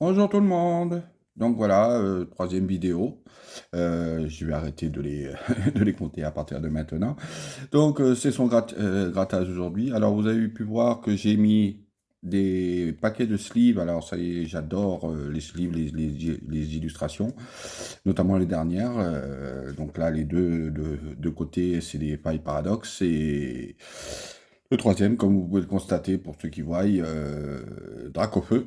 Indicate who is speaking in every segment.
Speaker 1: Bonjour tout le monde. Donc voilà, troisième vidéo. Je vais arrêter de les, de les compter à partir de maintenant. Donc c'est son grattage aujourd'hui. Alors vous avez pu voir que j'ai mis des paquets de sleeves. Alors ça y est, j'adore les sleeves, les illustrations, notamment les dernières. Donc là, les deux de côté, c'est des pailles paradoxes. Et le troisième, comme vous pouvez le constater pour ceux qui voient, Dracofeu.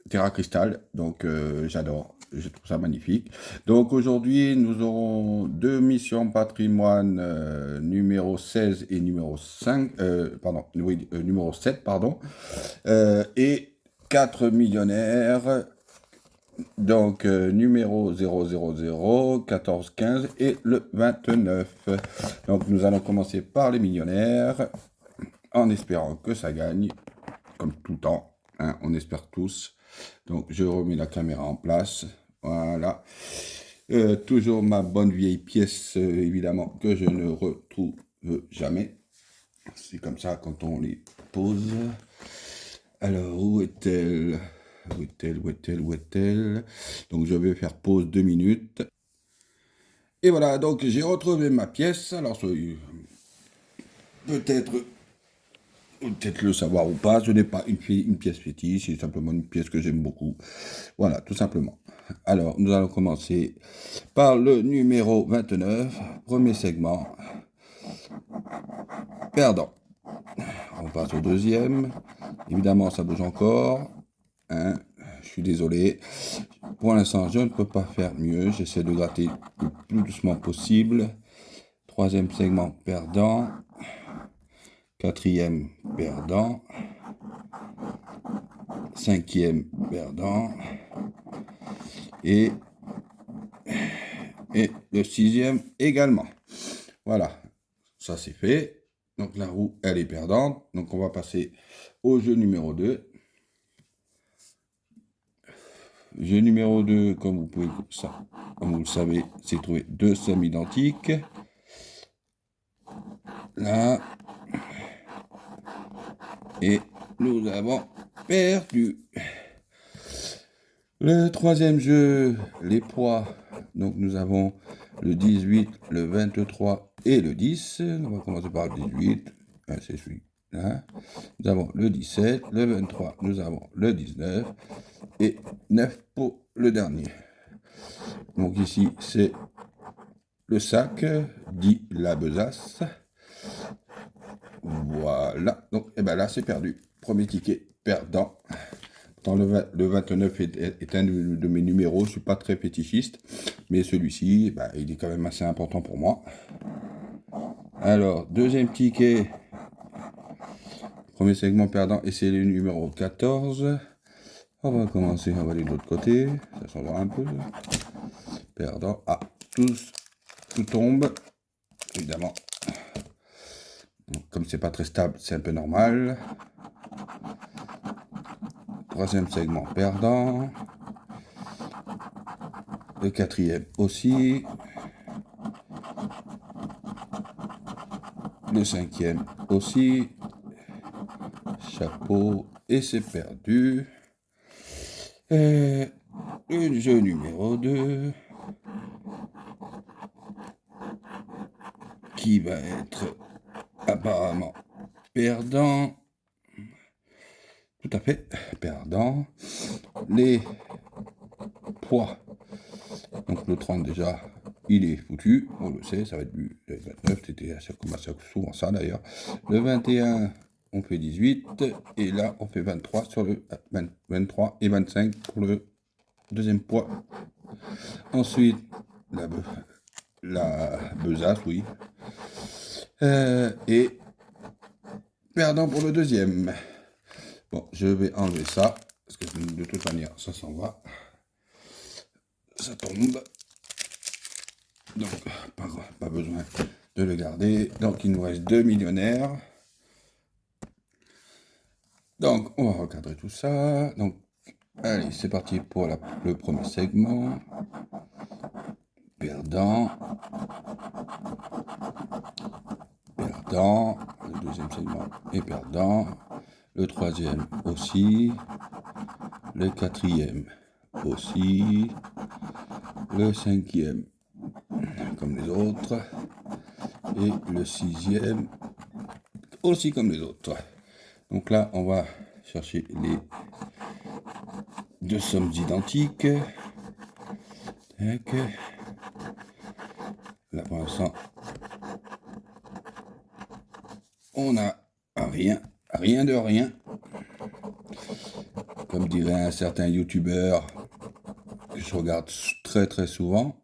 Speaker 1: Terra Cristal, donc j'adore, je trouve ça magnifique. Donc aujourd'hui, nous aurons deux missions patrimoine numéro 16 et numéro 5, pardon, oui, numéro 7, pardon, et quatre millionnaires, donc numéro 000, 14, 15 et le 29. Donc nous allons commencer par les millionnaires, en espérant que ça gagne, comme tout le temps, hein, on espère tous. Donc, je remets la caméra en place. Voilà. Toujours ma bonne vieille pièce, évidemment, que je ne retrouve jamais. C'est comme ça quand on les pose. Alors, où est-elle? Où est-elle? Où est-elle? Où est-elle? Donc, je vais faire pause 2 minutes. Et voilà, donc j'ai retrouvé ma pièce. Alors, peut-être peut-être le savoir ou pas, ce n'est pas une pièce fétiche, c'est simplement une pièce que j'aime beaucoup. Voilà, tout simplement. Alors, nous allons commencer par le numéro 29, premier segment, perdant. On passe au deuxième. Évidemment, ça bouge encore. Hein, je suis désolé. Pour l'instant, je ne peux pas faire mieux. J'essaie de gratter le plus doucement possible. Troisième segment, perdant. Quatrième, perdant. Cinquième, perdant. Et le sixième également. Voilà, ça c'est fait. Donc la roue, elle est perdante. Donc on va passer au jeu numéro 2. Jeu numéro 2, comme vous le savez, c'est trouver deux sommes identiques. Là. Et nous avons perdu. Le troisième jeu, les poids. Donc nous avons le 18, le 23 et le 10. On va commencer par le 18. C'est celui-là. Nous avons le 17, le 23, nous avons le 19 et 9 pour le dernier. Donc ici, c'est le sac, dit la besace. Voilà. Donc, et ben là, c'est perdu. Premier ticket perdant. Dans le 29 est un de mes numéros, je ne suis pas très fétichiste, mais celui-ci, bah, il est quand même assez important pour moi. Alors, deuxième ticket, premier segment perdant, et c'est le numéro 14. On va commencer, on va aller de l'autre côté, ça changera un peu. Perdant, ah, tout tombe, évidemment. Donc, comme c'est pas très stable, c'est un peu normal. Troisième segment perdant. Le quatrième aussi. Le cinquième aussi. Chapeau. Et c'est perdu. Et le jeu numéro 2. Qui va être apparemment perdant. Tout à fait, perdant. Les poids. Donc le 30 déjà, il est foutu. On le sait, ça va être du 29. C'était comme ça, souvent ça d'ailleurs. Le 21, on fait 18. Et là, on fait 23 sur le 23 et 25 pour le deuxième poids. Ensuite, la besace, oui. Et perdant pour le deuxième. Bon, je vais enlever ça, parce que de toute manière, ça s'en va. Ça tombe. Donc, pas besoin de le garder. Donc, il nous reste deux millionnaires. Donc, on va recadrer tout ça. Donc, allez, c'est parti pour le premier segment. Perdant. Perdant. Le deuxième segment est perdant. Le troisième aussi. Le quatrième aussi. Le 5e, comme les autres. Et le 6e, aussi comme les autres. Donc là, on va chercher les deux sommes identiques. Tac. Là, pour l'instant, on n'a rien de rien. Comme dirait un certain youtubeur que je regarde très très souvent.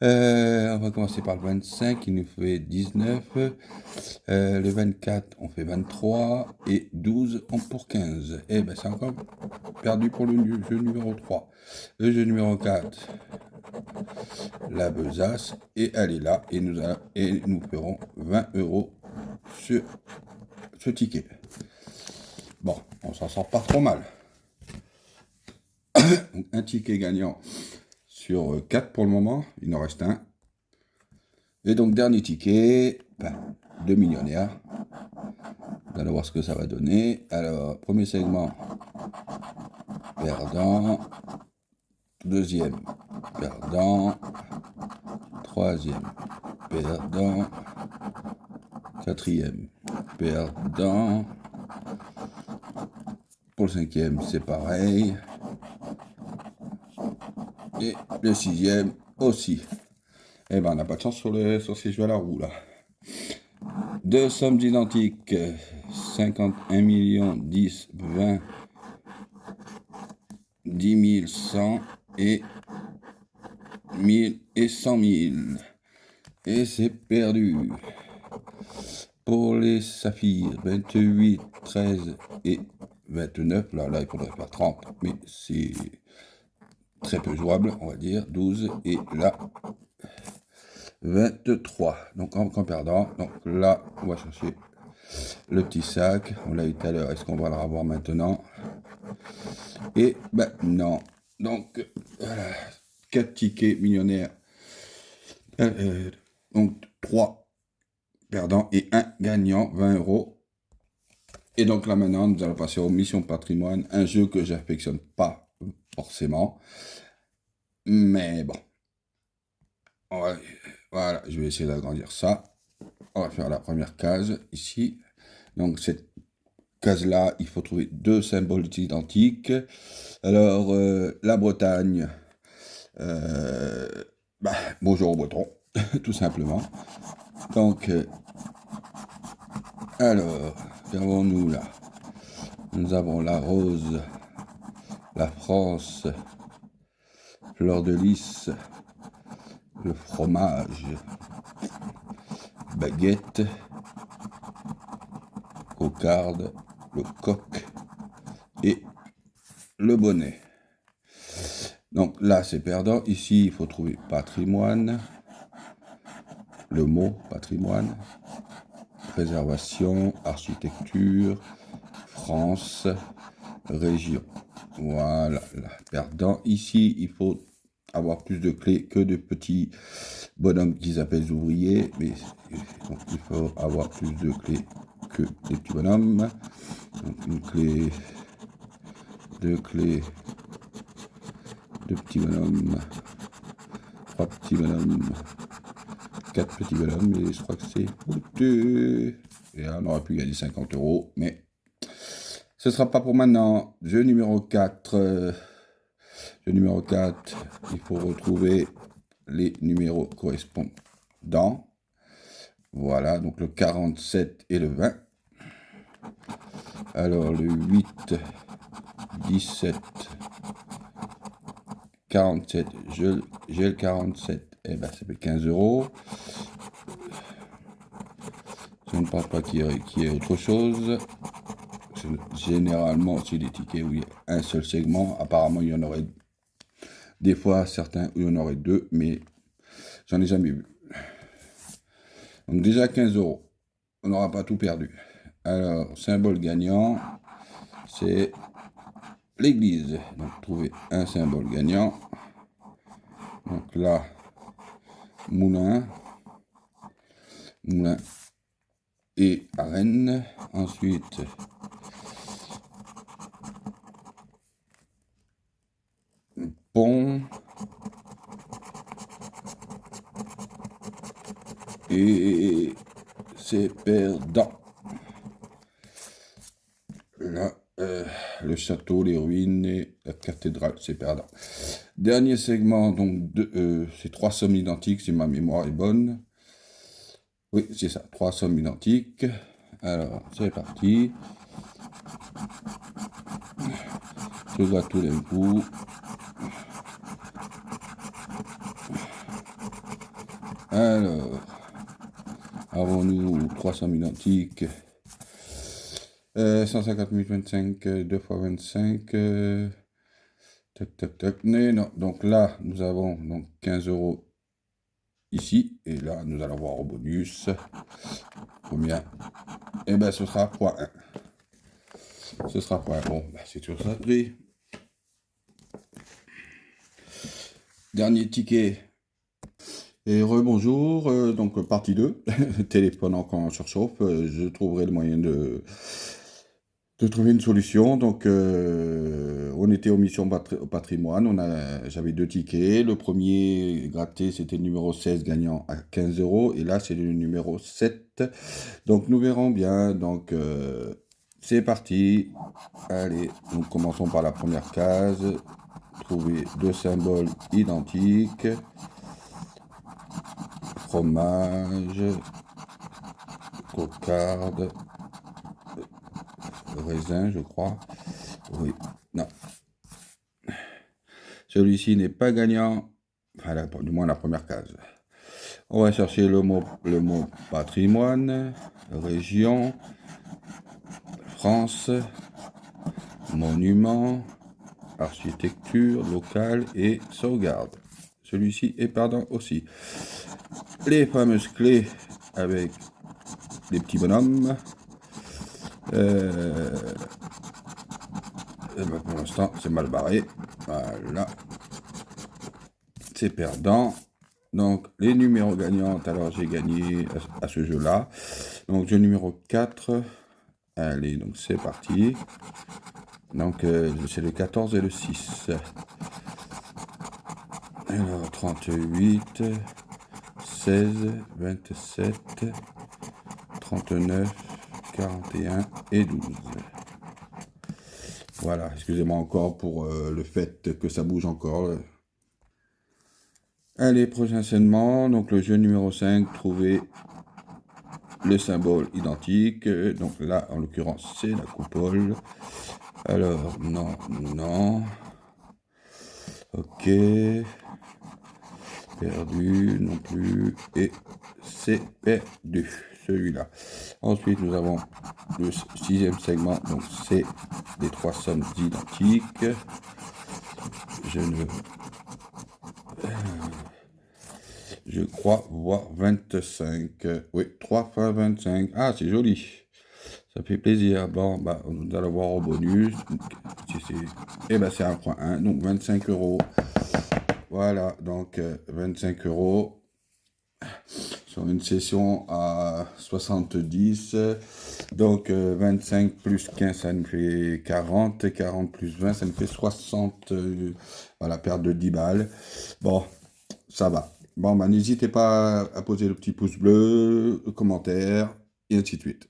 Speaker 1: On va commencer par le 25, qui nous fait 19. Le 24, on fait 23. Et 12, on pour 15. Eh ben, c'est encore perdu pour le jeu numéro 3. Le jeu numéro 4, la besace. Et elle est là. Et nous ferons 20 € sur ce ticket. Bon, on s'en sort pas trop mal. Donc, un ticket gagnant sur 4 pour le moment. Il en reste un. Et donc, dernier ticket, 2 millionnaires. Vous allez voir ce que ça va donner. Alors, premier segment, perdant. Deuxième, perdant. Troisième, perdant. Quatrième, perdant. Pour le 5e, c'est pareil. Et le 6e aussi. Eh ben, on n'a pas de chance sur ces jeux à la roue, là. Deux sommes identiques. 51 millions, 10, 20, 10 000, 100 et 1000 et 100 000. Et c'est perdu. Pour les saphirs, 28, 13 et 29. Là, il faudrait faire 30, mais c'est très peu jouable, on va dire. 12 et là, 23. Donc en perdant. Donc là, on va chercher le petit sac. On l'a eu tout à l'heure. Est-ce qu'on va le revoir maintenant? Et ben non. Donc voilà. 4 tickets millionnaires. Donc 3 perdants et 1 gagnant, 20 €. Et donc là maintenant, nous allons passer aux missions patrimoine, un jeu que j'affectionne pas forcément. Mais bon. Voilà, je vais essayer d'agrandir ça. On va faire la première case ici. Donc cette case-là, il faut trouver deux symboles identiques. Alors, la Bretagne, bonjour aux Bretons, tout simplement. Donc, alors, qu'avons-nous là? Nous avons la rose, la France, fleur de lys, le fromage, baguette, cocarde, le coq et le bonnet. Donc là, c'est perdant. Ici, il faut trouver patrimoine, le mot patrimoine, préservation, architecture, France, région. Voilà, là, perdant. Ici, il faut avoir plus de clés que de petits bonhommes qu'ils appellent ouvriers, mais donc il faut avoir plus de clés que des petits bonhommes. Donc une clé, deux clés, deux petits bonhommes, trois petits bonhommes, quatre petits bonhommes, et je crois que c'est deux. Et là, on aurait pu gagner 50 €, mais ce ne sera pas pour maintenant. Jeu numéro 4. Jeu numéro 4, il faut retrouver les numéros correspondants. Voilà, donc le 47 et le 20. Alors le 8, 17, 47, j'ai le 47, et ben ça fait 15 €. Je ne pense pas qu'il y ait autre chose. Généralement, c'est des tickets où il y a un seul segment. Apparemment, il y en aurait des fois certains où il y en aurait deux, mais j'en ai jamais vu. Donc déjà 15 €. On n'aura pas tout perdu. Alors, symbole gagnant, c'est l'église. Donc, trouver un symbole gagnant. Donc là, moulin et arène. Ensuite, pont. Et c'est perdant. Là, le château, les ruines et la cathédrale, c'est perdant. Dernier segment, donc, c'est 3 sommes identiques, si ma mémoire est bonne. Oui, c'est ça, 3 sommes identiques. Alors, c'est parti. Je vois tout d'un coup. Alors, avons-nous 3 sommes identiques? 150 025, 2 fois 25. Tac, tac, tac. Non, donc là, nous avons donc 15 € ici. Et là, nous allons voir au bonus. Combien? Eh bien, ce sera x1. Ce sera x1. Bon, bah, c'est toujours ça. Dernier ticket. Et rebonjour, donc partie 2, téléphone encore en surchauffe, je trouverai le moyen de trouver une solution. Donc on était aux missions patrimoine, j'avais 2 tickets, le premier gratté c'était le numéro 16 gagnant à 15 € et là c'est le numéro 7, donc nous verrons bien, donc c'est parti. Allez, nous commençons par la première case, trouver 2 symboles identiques. Fromage, cocarde, raisin, je crois. Oui, non. Celui-ci n'est pas gagnant. Enfin, du moins la première case. On va chercher le mot patrimoine, région, France, monument, architecture, locale et sauvegarde. Celui-ci est perdant aussi. Les fameuses clés avec les petits bonhommes. Pour l'instant, c'est mal barré. Voilà. C'est perdant. Donc, les numéros gagnants. Alors, j'ai gagné à ce jeu-là. Donc, jeu numéro 4. Allez, donc c'est parti. Donc, c'est le 14 et le 6. Alors, 38, 16, 27, 39, 41 et 12. Voilà, excusez-moi encore pour le fait que ça bouge encore. Allez, prochain enseignement, donc le jeu numéro 5, trouver le symbole identique. Donc là, en l'occurrence, c'est la coupole. Alors, non, non. Ok. Perdu, non plus. Et c'est perdu, celui-là. Ensuite, nous avons le 6e segment. Donc, c'est les 3 sommes identiques. Je crois voir 25. Oui, 3 fois 25. Ah, c'est joli. Ça fait plaisir. Bon, bah, nous allons voir au bonus. Eh ben, c'est 1.1. Donc, 25 €. Voilà, donc 25 € sur une session à 70. Donc 25 plus 15, ça nous fait 40. 40 plus 20, ça nous fait 60. Voilà, perte de 10 balles. Bon, ça va. Bon, bah, n'hésitez pas à poser le petit pouce bleu, le commentaire, et ainsi de suite.